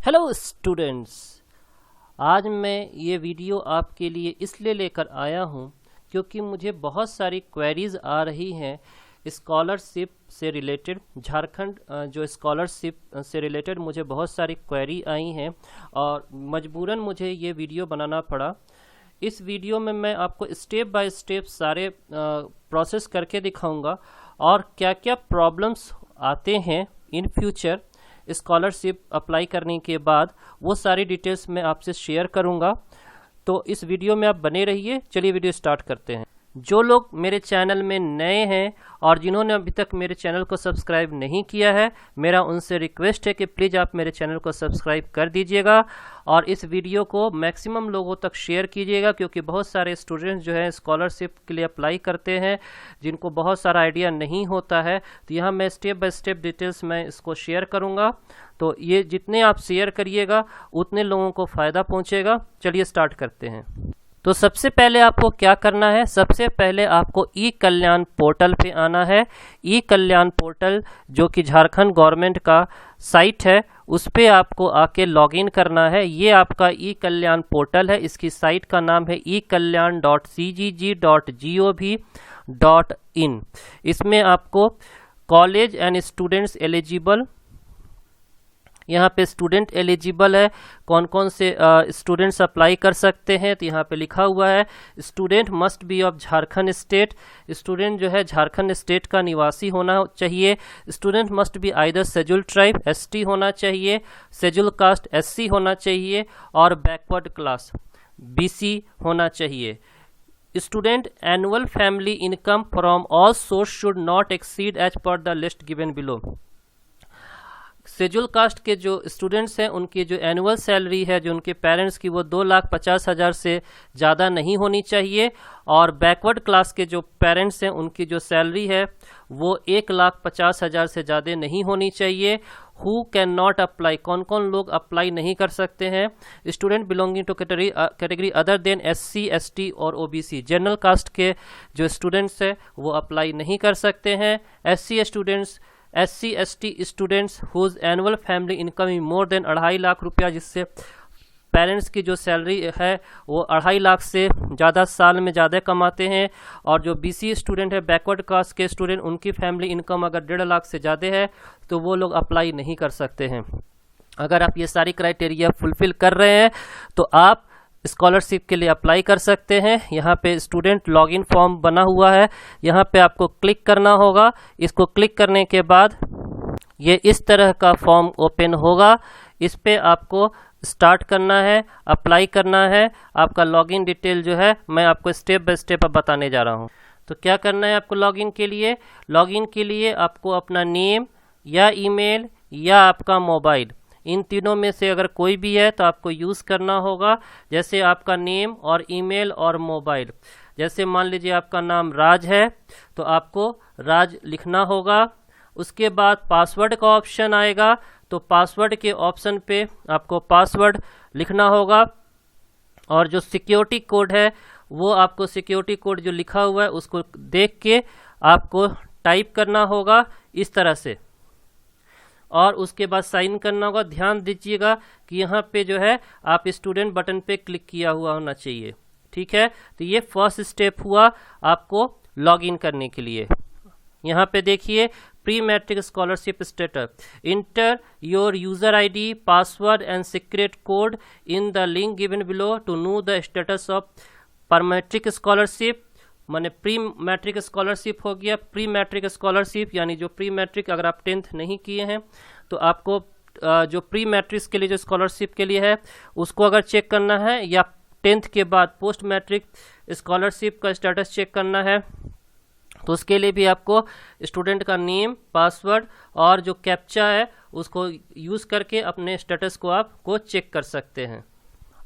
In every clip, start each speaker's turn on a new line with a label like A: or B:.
A: Hello students, आज मैं ये वीडियो आपके लिए इसलिए लेकर आया हूँ क्योंकि मुझे बहुत सारी क्वेरीज़ आ रही हैं स्कॉलरशिप से रिलेटेड। झारखंड जो स्कॉलरशिप से रिलेटेड मुझे बहुत सारी क्वेरी आई हैं और मजबूरन मुझे ये वीडियो बनाना पड़ा। इस वीडियो में मैं आपको स्टेप बाय स्टेप सारे प्रोसेस करके दिखाऊंगा और क्या क्या प्रॉब्लम्स आते हैं इन फ्यूचर स्कॉलरशिप अप्लाई करने के बाद, वो सारी डिटेल्स मैं आपसे शेयर करूंगा। तो इस वीडियो में आप बने रहिए। चलिए वीडियो स्टार्ट करते हैं। जो लोग मेरे चैनल में नए हैं और जिन्होंने अभी तक मेरे चैनल को सब्सक्राइब नहीं किया है, मेरा उनसे रिक्वेस्ट है कि प्लीज़ आप मेरे चैनल को सब्सक्राइब कर दीजिएगा और इस वीडियो को मैक्सिमम लोगों तक शेयर कीजिएगा, क्योंकि बहुत सारे स्टूडेंट्स जो हैं स्कॉलरशिप के लिए अप्लाई करते हैं जिनको बहुत सारा आइडिया नहीं होता है। तो यहाँ मैं स्टेप बाय स्टेप डिटेल्स मैं इसको शेयर करूँगा। तो ये जितने आप शेयर करिएगा उतने लोगों को फ़ायदा पहुँचेगा। चलिए स्टार्ट करते हैं। तो सबसे पहले आपको क्या करना है, सबसे पहले आपको ई कल्याण पोर्टल पे आना है। ई कल्याण पोर्टल जो कि झारखंड गवर्नमेंट का साइट है, उस पे आपको आके लॉगिन करना है। ये आपका ई कल्याण पोर्टल है। इसकी साइट का नाम है ekalyan.cgg.gov.in। इसमें आपको कॉलेज एंड स्टूडेंट्स एलिजिबल, यहाँ पे स्टूडेंट एलिजिबल है, कौन कौन से स्टूडेंट्स अप्लाई कर सकते हैं। तो यहाँ पे लिखा हुआ है student must be of Jharkhand state. Student जो है झारखंड स्टेट का निवासी होना चाहिए। Student must be either schedule tribe ST होना चाहिए, शेड्यूल कास्ट एससी होना चाहिए और बैकवर्ड क्लास बीसी होना चाहिए। Student annual family income from all source should not exceed as per the list given below. Schedule caste के जो students हैं उनकी जो एनुअल सैलरी है जो उनके पेरेंट्स की, वो 2,50,000 से ज़्यादा नहीं होनी चाहिए। और बैकवर्ड क्लास के जो पेरेंट्स हैं उनकी जो सैलरी है वो 1,50,000 से ज़्यादा नहीं होनी चाहिए। हु कैन नॉट अप्लाई, कौन कौन लोग अप्लाई नहीं कर सकते हैं। Student belonging to category other than SC, ST और ओबीसी। जनरल कास्ट के जो स्टूडेंट्स हैं वो अप्लाई नहीं कर सकते हैं। SC ST students whose annual family income is more than 2.5 lakh रुपया, जिससे पेरेंट्स की जो सैलरी है वो 2.5 लाख से ज़्यादा साल में ज़्यादा कमाते हैं। और जो बीसी स्टूडेंट है, बैकवर्ड कास्ट के स्टूडेंट, उनकी फैमिली इनकम अगर 1.5 लाख से ज़्यादा है तो वो लोग अप्लाई नहीं कर सकते हैं। अगर आप ये सारी क्राइटेरिया फुलफिल कर रहे हैं तो आप स्कॉलरशिप के लिए अप्लाई कर सकते हैं। यहाँ पे स्टूडेंट लॉगिन फॉर्म बना हुआ है, यहाँ पे आपको क्लिक करना होगा। इसको क्लिक करने के बाद ये इस तरह का फॉर्म ओपन होगा। इस पे आपको स्टार्ट करना है, अप्लाई करना है। आपका लॉगिन डिटेल जो है मैं आपको स्टेप बाय स्टेप अब बताने जा रहा हूँ। तो क्या करना है आपको लॉगिन के लिए? लॉगिन के लिए आपको अपना नेम या ईमेल या आपका मोबाइल, इन तीनों में से अगर कोई भी है तो आपको यूज़ करना होगा। जैसे आपका नेम और ईमेल और मोबाइल, जैसे मान लीजिए आपका नाम राज है तो आपको राज लिखना होगा। उसके बाद पासवर्ड का ऑप्शन आएगा, तो पासवर्ड के ऑप्शन पे आपको पासवर्ड लिखना होगा। और जो सिक्योरिटी कोड है वो आपको सिक्योरिटी कोड जो लिखा हुआ है उसको देख के आपको टाइप करना होगा इस तरह से, और उसके बाद साइन करना होगा। ध्यान दीजिएगा कि यहाँ पे जो है आप स्टूडेंट बटन पे क्लिक किया हुआ होना चाहिए। ठीक है, तो ये फर्स्ट स्टेप हुआ आपको लॉगिन करने के लिए। यहाँ पे देखिए pre matric scholarship status, enter your user ID, password and secret code in the link given below to know the status of pre matric scholarship. माने प्री मैट्रिक स्कॉलरशिप हो गया। प्री मैट्रिक स्कॉलरशिप यानी जो pre matric, अगर आप 10th नहीं किए हैं तो आपको जो प्री मैट्रिक के लिए जो स्कॉलरशिप के लिए है उसको अगर चेक करना है, या 10th के बाद पोस्ट मैट्रिक स्कॉलरशिप का स्टेटस चेक करना है, तो उसके लिए भी आपको स्टूडेंट का नेम, पासवर्ड और जो कैप्चा है उसको यूज़ करके अपने स्टेटस को आपको चेक कर सकते हैं।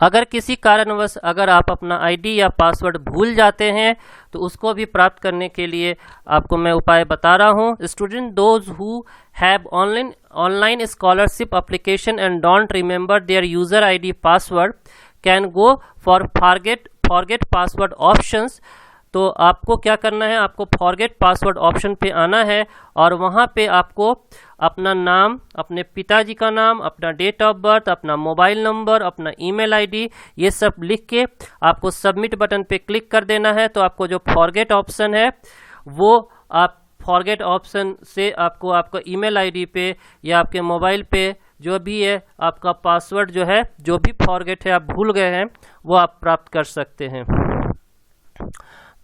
A: अगर किसी कारणवश अगर आप अपना आईडी या पासवर्ड भूल जाते हैं तो उसको भी प्राप्त करने के लिए आपको मैं उपाय बता रहा हूँ। Student those who have online scholarship application and don't remember their user ID password can go for forget password options. तो आपको क्या करना है, आपको फॉरगेट पासवर्ड ऑप्शन पे आना है और वहाँ पे आपको अपना नाम, अपने पिताजी का नाम, अपना डेट ऑफ बर्थ, अपना मोबाइल नंबर, अपना ईमेल आईडी, ये सब लिख के आपको सबमिट बटन पे क्लिक कर देना है। तो आपको जो फॉरगेट ऑप्शन है वो आप फॉरगेट ऑप्शन से आपको आपका ईमेल आईडी पे या आपके मोबाइल पे जो भी है आपका पासवर्ड जो है, जो भी फॉरगेट है आप भूल गए हैं, वो आप प्राप्त कर सकते हैं।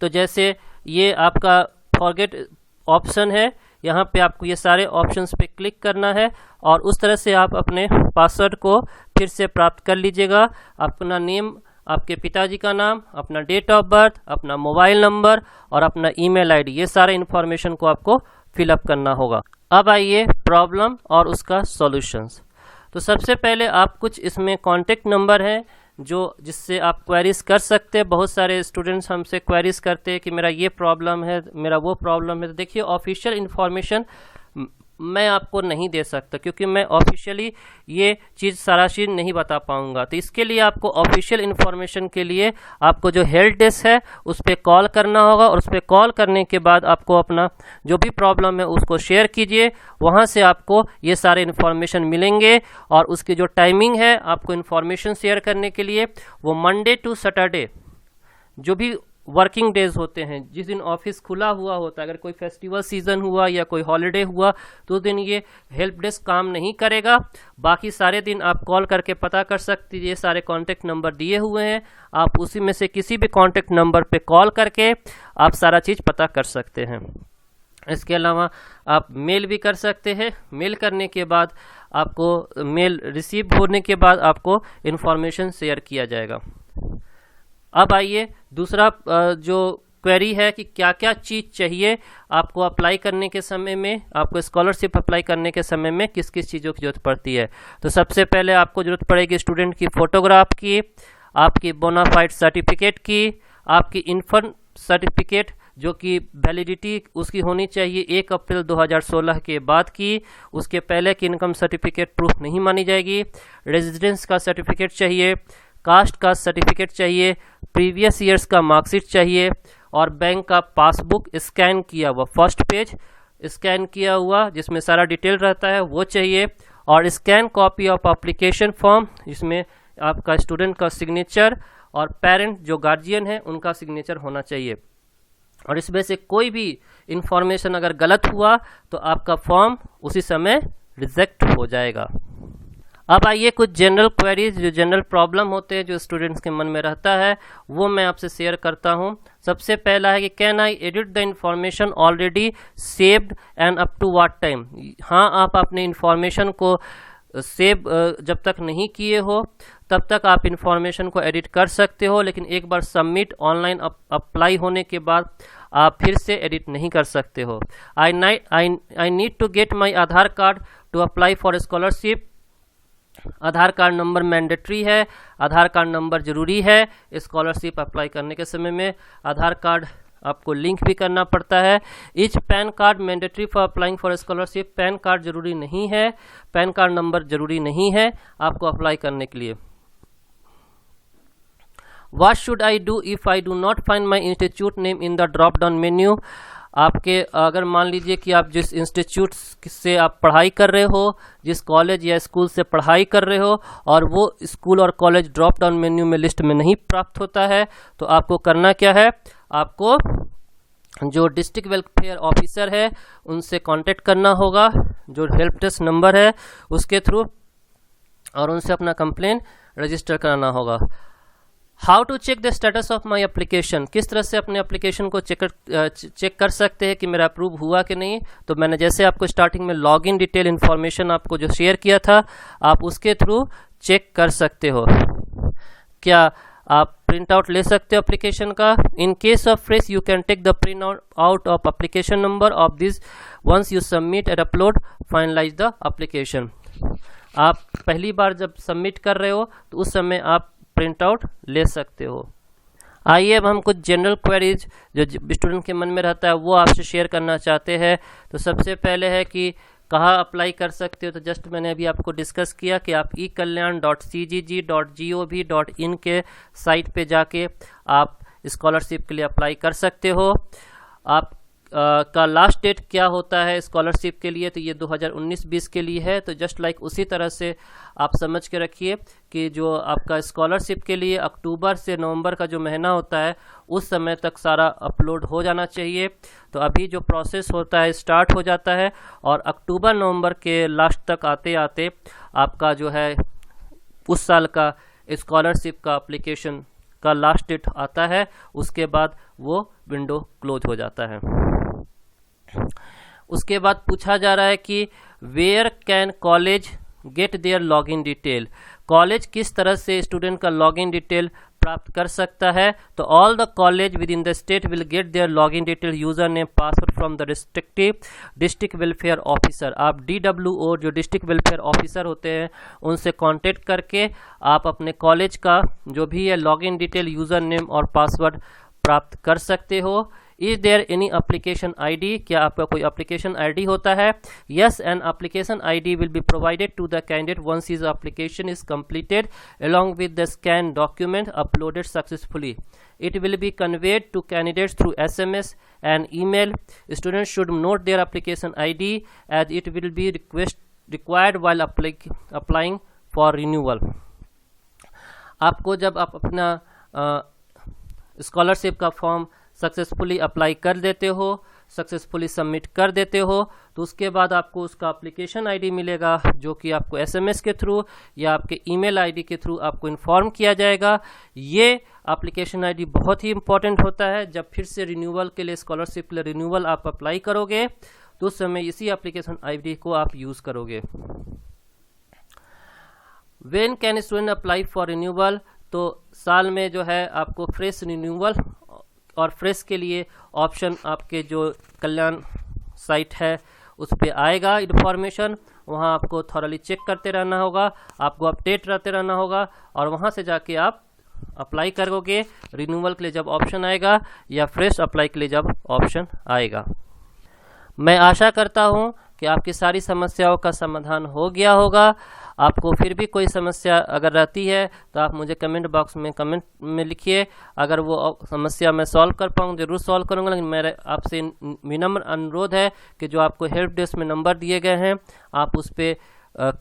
A: तो जैसे ये आपका फॉरगेट ऑप्शन है, यहाँ पे आपको ये सारे ऑप्शंस पे क्लिक करना है और उस तरह से आप अपने पासवर्ड को फिर से प्राप्त कर लीजिएगा। अपना नेम, आपके पिताजी का नाम, अपना डेट ऑफ बर्थ, अपना मोबाइल नंबर और अपना ईमेल आईडी, ये सारे इन्फॉर्मेशन को आपको फिलअप करना होगा। अब आइए प्रॉब्लम और उसका सॉल्यूशंस। तो सबसे पहले आप कुछ इसमें कॉन्टेक्ट नंबर हैं जो जिससे आप क्वेरीज कर सकते हैं। बहुत सारे स्टूडेंट्स हमसे क्वेरीज करते हैं कि मेरा ये प्रॉब्लम है, मेरा वो प्रॉब्लम है। तो देखिए, ऑफिशियल इन्फॉर्मेशन मैं आपको नहीं दे सकता क्योंकि मैं ऑफिशियली ये चीज़ सारा चीज़ नहीं बता पाऊंगा। तो इसके लिए आपको ऑफिशियल इन्फॉर्मेशन के लिए आपको जो हेल्प डेस्क है उस पर कॉल करना होगा और उस पर कॉल करने के बाद आपको अपना जो भी प्रॉब्लम है उसको शेयर कीजिए। वहाँ से आपको ये सारे इन्फॉर्मेशन मिलेंगे और उसकी जो टाइमिंग है आपको इन्फॉर्मेशन शेयर करने के लिए, वो मंडे टू सैटरडे जो भी वर्किंग डेज होते हैं, जिस दिन ऑफिस खुला हुआ होता है, अगर कोई फेस्टिवल सीजन हुआ या कोई हॉलिडे हुआ तो उस दिन ये हेल्प डेस्क काम नहीं करेगा। बाकी सारे दिन आप कॉल करके पता कर सकते हैं। ये सारे कॉन्टेक्ट नंबर दिए हुए हैं, आप उसी में से किसी भी कॉन्टेक्ट नंबर पे कॉल करके आप सारा चीज़ पता कर सकते हैं। इसके अलावा आप मेल भी कर सकते हैं। मेल करने के बाद आपको मेल रिसीव होने के बाद आपको इन्फॉर्मेशन शेयर किया जाएगा। अब आइए दूसरा जो क्वेरी है कि क्या क्या चीज़ चाहिए आपको अप्लाई करने के समय में, आपको स्कॉलरशिप अप्लाई करने के समय में किस किस चीज़ों की जरूरत पड़ती है। तो सबसे पहले आपको ज़रूरत पड़ेगी स्टूडेंट की फ़ोटोग्राफ की, आपकी बोनाफाइड सर्टिफिकेट की, आपकी इन्फर्म सर्टिफिकेट जो कि वैलिडिटी उसकी होनी चाहिए 1 अप्रैल 2016 के बाद की, उसके पहले की इनकम सर्टिफिकेट प्रूफ नहीं मानी जाएगी। रेजिडेंस का सर्टिफिकेट चाहिए, कास्ट का सर्टिफिकेट चाहिए, प्रीवियस ईयर्स का मार्कशीट चाहिए और बैंक का पासबुक स्कैन किया हुआ, फर्स्ट पेज स्कैन किया हुआ जिसमें सारा डिटेल रहता है वो चाहिए, और scan copy of application form जिसमें आपका स्टूडेंट का सिग्नेचर और पेरेंट जो गार्जियन है उनका सिग्नेचर होना चाहिए। और इसमें से कोई भी इंफॉर्मेशन अगर गलत हुआ तो आपका फॉर्म उसी समय रिजेक्ट हो जाएगा। अब आइए कुछ जनरल क्वेरीज, जो जनरल प्रॉब्लम होते हैं जो स्टूडेंट्स के मन में रहता है, वो मैं आपसे शेयर करता हूँ। सबसे पहला है कि can I edit the information already saved and up to what time. हाँ, आप अपने इंफॉर्मेशन को सेव जब तक नहीं किए हो तब तक आप इंफॉर्मेशन को एडिट कर सकते हो, लेकिन एक बार सबमिट ऑनलाइन अप्लाई होने के बाद आप फिर से एडिट नहीं कर सकते हो। I need to get my Aadhaar card to apply for scholarship. Aadhaar card number mandatory है, आधार कार्ड नंबर जरूरी है स्कॉलरशिप अप्लाई करने के समय में। आधार कार्ड आपको लिंक भी करना पड़ता है। Etch pan card mandatory for applying for scholarship. Pan card जरूरी नहीं है, पैन कार्ड नंबर जरूरी नहीं है आपको अप्लाई करने के लिए। What should I do if I do not find my institute name in the drop down menu? आपके अगर मान लीजिए कि आप जिस इंस्टीट्यूट से आप पढ़ाई कर रहे हो, जिस कॉलेज या स्कूल से पढ़ाई कर रहे हो और वो स्कूल और कॉलेज ड्रॉप डाउन मेन्यू में लिस्ट में नहीं प्राप्त होता है, तो आपको करना क्या है, आपको जो डिस्ट्रिक्ट वेलफेयर ऑफिसर है उनसे कांटेक्ट करना होगा, जो हेल्प डेस्क नंबर है उसके थ्रू, और उनसे अपना कंप्लेन रजिस्टर कराना होगा। How to check the status of my application. किस तरह से अपने एप्लीकेशन को चेक कर सकते हैं कि मेरा अप्रूव हुआ कि नहीं। तो मैंने जैसे आपको स्टार्टिंग में लॉगिन डिटेल इन्फॉर्मेशन आपको जो शेयर किया था, आप उसके थ्रू चेक कर सकते हो। क्या आप प्रिंट आउट ले सकते हो एप्लीकेशन का। In case of fresh you can take the print out of application number of this once you submit and upload finalize the application. आप पहली बार जब सबमिट कर रहे हो तो उस समय आप प्रिंट आउट ले सकते हो। आइए अब हम कुछ जनरल क्वेरीज जो स्टूडेंट के मन में रहता है वो आपसे शेयर करना चाहते हैं। तो सबसे पहले है कि कहाँ अप्लाई कर सकते हो। तो जस्ट मैंने अभी आपको डिस्कस किया कि आप ekalyan.cgg.gov.in के साइट पे जाके आप स्कॉलरशिप के लिए अप्लाई कर सकते हो। आप का लास्ट डेट क्या होता है स्कॉलरशिप के लिए, तो ये 2019-20 के लिए है। तो जस्ट लाइक उसी तरह से आप समझ के रखिए कि जो आपका स्कॉलरशिप के लिए अक्टूबर से नवंबर का जो महीना होता है उस समय तक सारा अपलोड हो जाना चाहिए। तो अभी जो प्रोसेस होता है स्टार्ट हो जाता है और अक्टूबर नवंबर के लास्ट तक आते आते आपका जो है उस साल का स्कॉलरशिप का एप्लीकेशन का लास्ट डेट आता है, उसके बाद वो विंडो क्लोज हो जाता है। उसके बाद पूछा जा रहा है कि where can college get their login detail, college किस तरह से स्टूडेंट का लॉगिन डिटेल प्राप्त कर सकता है। तो all the college within the state will get their login detail user name password from the restrictive district welfare officer. आप DWO जो डिस्ट्रिक्ट वेलफेयर ऑफिसर होते हैं उनसे कांटेक्ट करके आप अपने कॉलेज का जो भी है लॉगिन डिटेल यूजर नेम और पासवर्ड प्राप्त कर सकते हो। Is there any application ID, क्या आपका कोई एप्लीकेशन ID होता है? Yes, an application ID will be provided to the candidate once his application is completed along with the scanned document uploaded successfully. It will be conveyed to candidates through SMS and email. Students should note their application ID as it will be required while applying for renewal. आपको जब आप अपना scholarship का form successfully apply कर देते हो, successfully submit कर देते हो, तो उसके बाद आपको उसका एप्लीकेशन ID मिलेगा जो कि आपको SMS के थ्रू या आपके ईमेल ID के थ्रू आपको इन्फॉर्म किया जाएगा। ये एप्लीकेशन ID बहुत ही इंपॉर्टेंट होता है। जब फिर से रिन्यूअल के लिए स्कॉलरशिप के लिए रिन्यूअल आप अप्लाई करोगे तो उस समय इसी एप्लीकेशन ID को आप यूज़ करोगे। When can student apply for renewal, तो साल में जो है आपको फ्रेश रिन्यूअल और फ्रेश के लिए ऑप्शन आपके जो कल्याण साइट है उस पर आएगा इन्फॉर्मेशन, वहाँ आपको थॉरली चेक करते रहना होगा, आपको अपडेट रहते रहना होगा और वहाँ से जाके आप अप्लाई करोगे रिन्यूअल के लिए जब ऑप्शन आएगा या फ्रेश अप्लाई के लिए जब ऑप्शन आएगा। मैं आशा करता हूँ कि आपकी सारी समस्याओं का समाधान हो गया होगा। आपको फिर भी कोई समस्या अगर रहती है तो आप मुझे कमेंट बॉक्स में कमेंट में लिखिए। अगर वो समस्या मैं सॉल्व कर पाऊँ जरूर सॉल्व करूँगा, लेकिन मेरे आपसे विनम्र अनुरोध है कि जो आपको हेल्प डेस्क में नंबर दिए गए हैं आप उस पर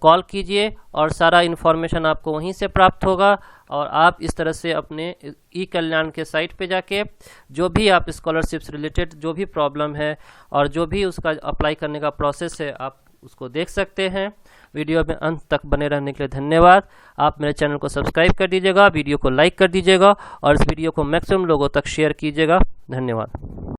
A: कॉल कीजिए और सारा इन्फॉर्मेशन आपको वहीं से प्राप्त होगा और आप इस तरह से अपने ई कल्याण के साइट पे जाके जो भी आप स्कॉलरशिप से रिलेटेड जो भी प्रॉब्लम है और जो भी उसका अप्लाई करने का प्रोसेस है आप उसको देख सकते हैं। वीडियो में अंत तक बने रहने के लिए धन्यवाद। आप मेरे चैनल को सब्सक्राइब कर दीजिएगा, वीडियो को लाइक कर दीजिएगा और इस वीडियो को मैक्सिमम लोगों तक शेयर कीजिएगा। धन्यवाद।